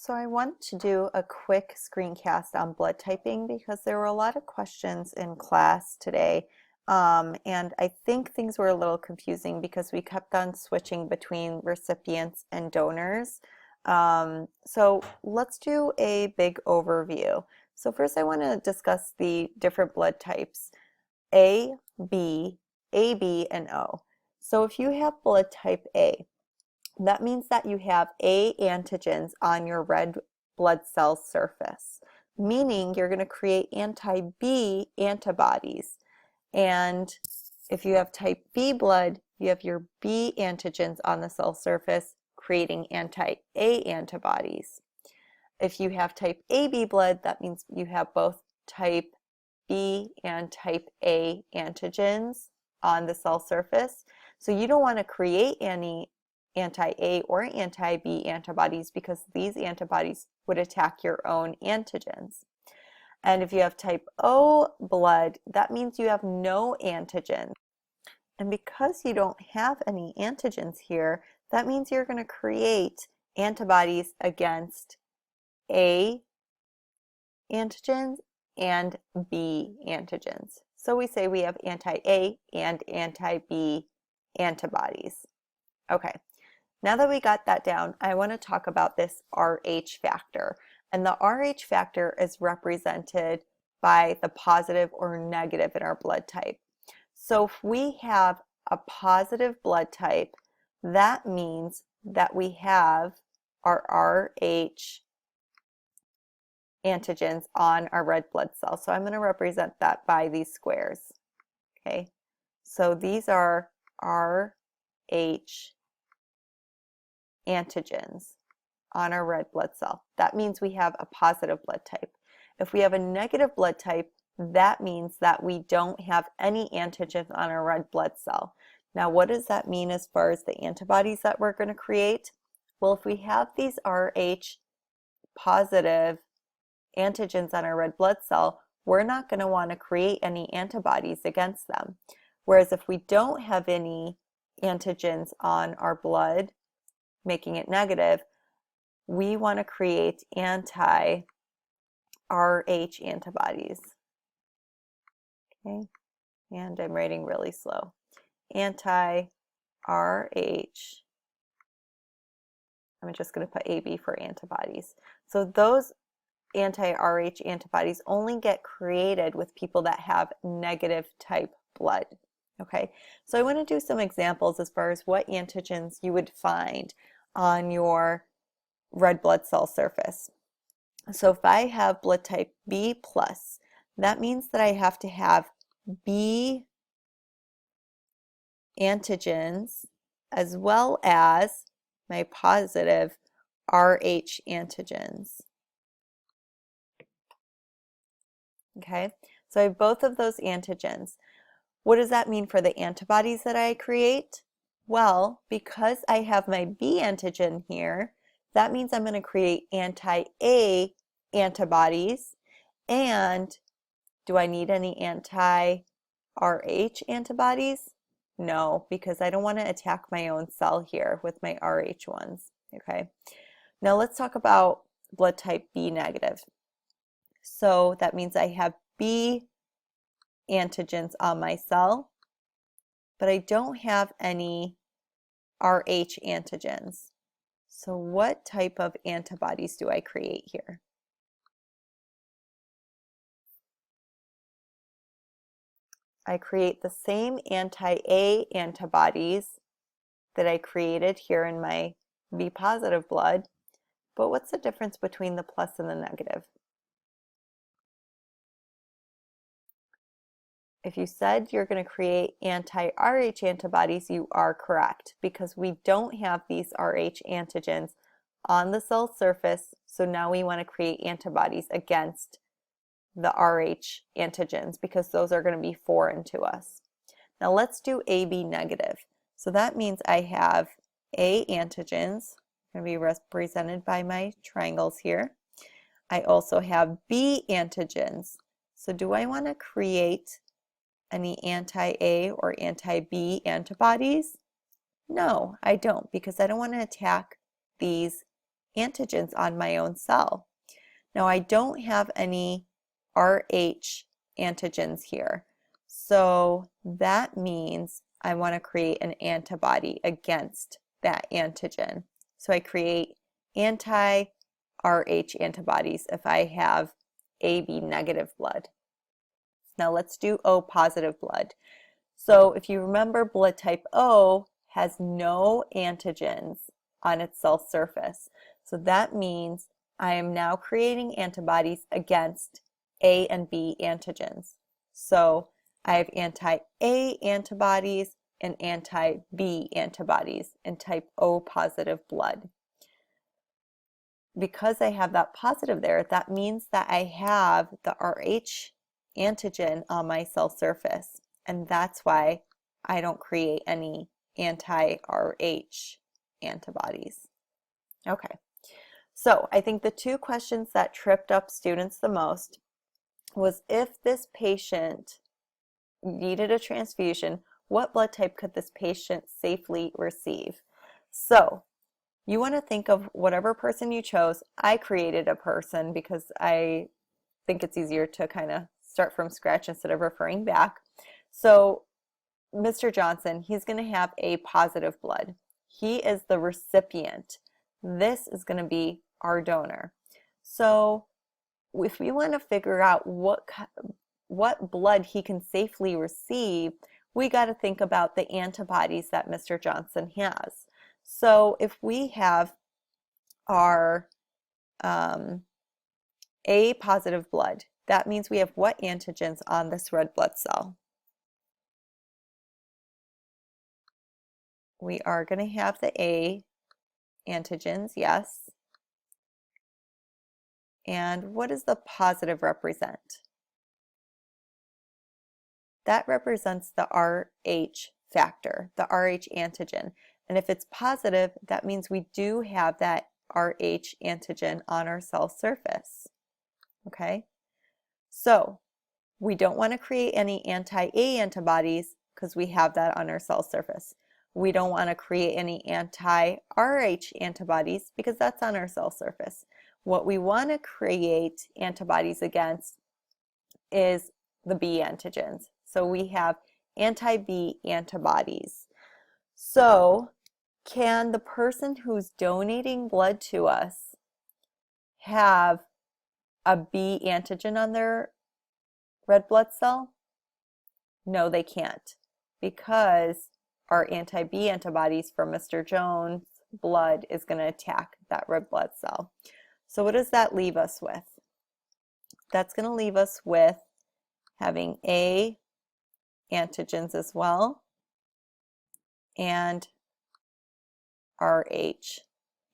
So I want to do a quick screencast on blood typing because there were a lot of questions in class today. And I think things were a little confusing because we kept on switching between recipients and donors. So let's do a big overview. So first I want to discuss the different blood types, A, B, AB, and O. So if you have blood type A, that means that you have A antigens on your red blood cell surface, meaning you're going to create anti-B antibodies. And if you have type B blood, you have your B antigens on the cell surface creating anti-A antibodies. If you have type AB blood, that means you have both type B and type A antigens on the cell surface. So you don't want to create any anti-A or anti-B antibodies because these antibodies would attack your own antigens. And if you have type O blood, that means you have no antigens. And because you don't have any antigens here, that means you're going to create antibodies against A antigens and B antigens. So we say we have anti-A and anti-B antibodies. Okay. Now that we got that down, I want to talk about this Rh factor. And the Rh factor is represented by the positive or negative in our blood type. So if we have a positive blood type, that means that we have our Rh antigens on our red blood cell. So I'm going to represent that by these squares. Okay, so these are Rh antigens on our red blood cell. That means we have a positive blood type. If we have a negative blood type, that means that we don't have any antigens on our red blood cell. Now, what does that mean as far as the antibodies that we're going to create? Well, if we have these Rh positive antigens on our red blood cell, we're not going to want to create any antibodies against them. Whereas if we don't have any antigens on our blood, making it negative, we want to create anti-Rh antibodies. Okay, and I'm writing really slow. Anti-Rh, I'm just going to put AB for antibodies. So those anti-Rh antibodies only get created with people that have negative type blood. Okay, so I want to do some examples as far as what antigens you would find on your red blood cell surface. So if I have blood type B+, that means that I have to have B antigens as well as my positive Rh antigens. Okay, so I have both of those antigens. What does that mean for the antibodies that I create? Well, because I have my B antigen here, that means I'm going to create anti-A antibodies. And do I need any anti-Rh antibodies? No, because I don't want to attack my own cell here with my Rh ones. Okay, now let's talk about blood type B negative. So that means I have B antigens on my cell, but I don't have any Rh antigens. So what type of antibodies do I create here? I create the same anti-A antibodies that I created here in my B positive blood, but what's the difference between the plus and the negative? If you said you're going to create anti-Rh antibodies, you are correct because we don't have these Rh antigens on the cell surface, so now we want to create antibodies against the Rh antigens because those are going to be foreign to us. Now let's do AB negative. So that means I have A antigens, going to be represented by my triangles here. I also have B antigens. So do I want to create any anti-A or anti-B antibodies? No, I don't, because I don't want to attack these antigens on my own cell. Now I don't have any RH antigens here. So that means I want to create an antibody against that antigen. So I create anti-RH antibodies if I have AB negative blood. Now let's do O positive blood. So if you remember, blood type O has no antigens on its cell surface. So that means I am now creating antibodies against A and B antigens. So I have anti-A antibodies and anti-B antibodies in type O positive blood. Because I have that positive there, that means that I have the RH antigen on my cell surface, and that's why I don't create any anti-RH antibodies. Okay, so I think the two questions that tripped up students the most was, if this patient needed a transfusion, what blood type could this patient safely receive? So you want to think of whatever person you chose. I created a person because I think it's easier to kind of start from scratch instead of referring back. So Mr. Johnson, he's going to have A positive blood. He is the recipient. This is going to be our donor. So if we want to figure out what blood he can safely receive, we got to think about the antibodies that Mr. Johnson has. So if we have our A positive blood, that means we have what antigens on this red blood cell? We are going to have the A antigens, yes. And what does the positive represent? That represents the RH factor, the RH antigen. And if it's positive, that means we do have that RH antigen on our cell surface. Okay? So we don't want to create any anti-A antibodies because we have that on our cell surface. We don't want to create any anti-RH antibodies because that's on our cell surface. What we want to create antibodies against is the B antigens. So we have anti-B antibodies. So can the person who's donating blood to us have a B antigen on their red blood cell? No, they can't, because our anti-B antibodies from Mr. Jones' blood is going to attack that red blood cell. So what does that leave us with? That's going to leave us with having A antigens as well and RH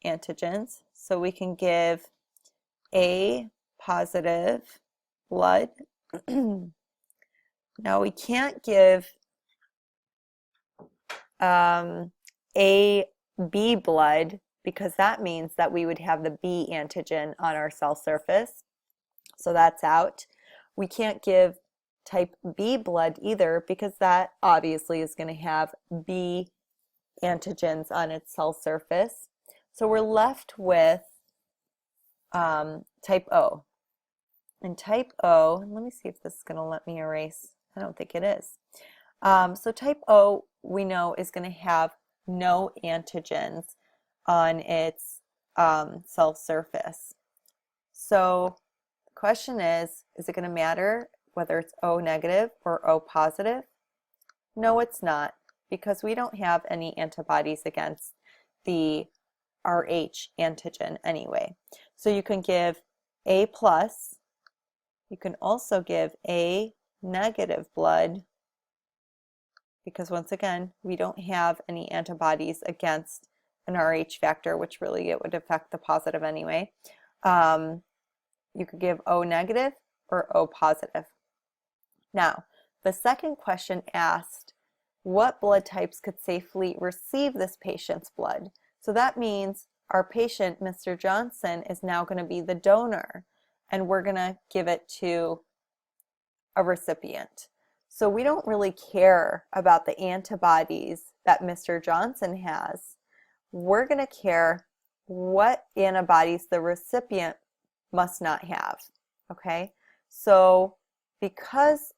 antigens. So we can give A positive blood. Now we can't give A B blood because that means that we would have the B antigen on our cell surface. So that's out. We can't give type B blood either because that obviously is going to have B antigens on its cell surface. So we're left with type O. And type O, let me see if this is going to let me erase. I don't think it is. So type O, we know, is going to have no antigens on its cell surface. So the question is it going to matter whether it's O negative or O positive? No, it's not, because we don't have any antibodies against the RH antigen anyway. So you can give A plus. You can also give A negative blood, because once again, we don't have any antibodies against an RH factor, which really it would affect the positive anyway. You could give O negative or O positive. Now, the second question asked, what blood types could safely receive this patient's blood? So that means our patient, Mr. Johnson, is now going to be the donor, and we're going to give it to a recipient. So we don't really care about the antibodies that Mr. Johnson has. We're going to care what antibodies the recipient must not have. Okay, so because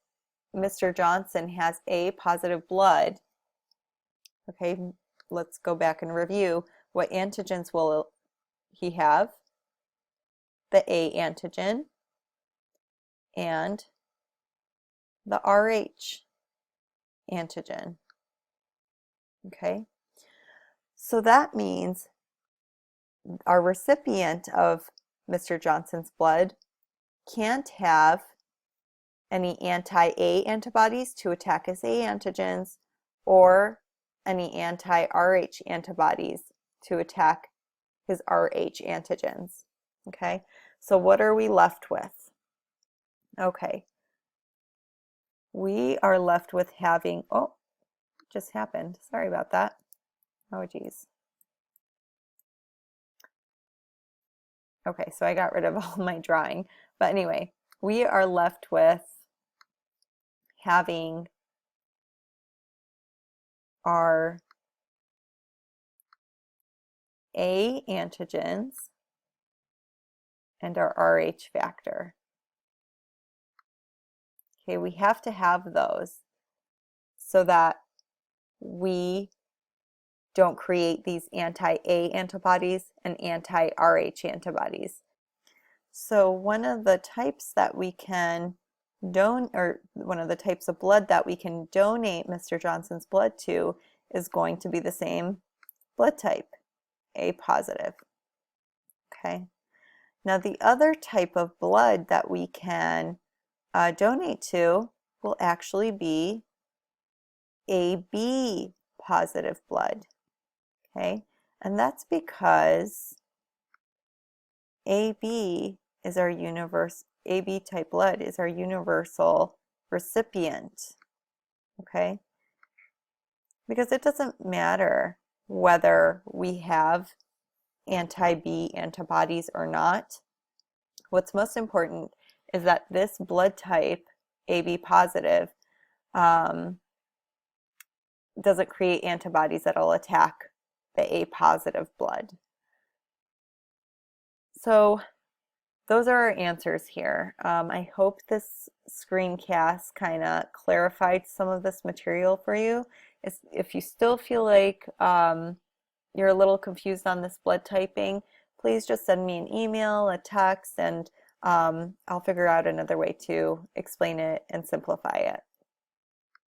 Mr. Johnson has A positive blood, okay, let's go back and review. What antigens will he have? The A antigen and the RH antigen. Okay, so that means our recipient of Mr. Johnson's blood can't have any anti-A antibodies to attack his A antigens or any anti-RH antibodies to attack his RH antigens. Okay, so what are we left with? Okay, we are left with having, oh, just happened. Sorry about that. Oh, geez. Okay, so I got rid of all my drawing. But anyway, we are left with having our A antigens and our RH factor. Okay, we have to have those so that we don't create these anti-A antibodies and anti-RH antibodies. So one of the types that we can one of the types of blood that we can donate Mr. Johnson's blood to is going to be the same blood type, A positive. Okay. Now the other type of blood that we can donate to will actually be AB positive blood. Okay, and that's because AB type blood is our universal recipient. Okay, because it doesn't matter whether we have anti-B antibodies or not. What's most important is that this blood type, AB positive, doesn't create antibodies that will attack the A positive blood. So those are our answers here. I hope this screencast kind of clarified some of this material for you. If you still feel like you're a little confused on this blood typing, please just send me an email, a text, and I'll figure out another way to explain it and simplify it.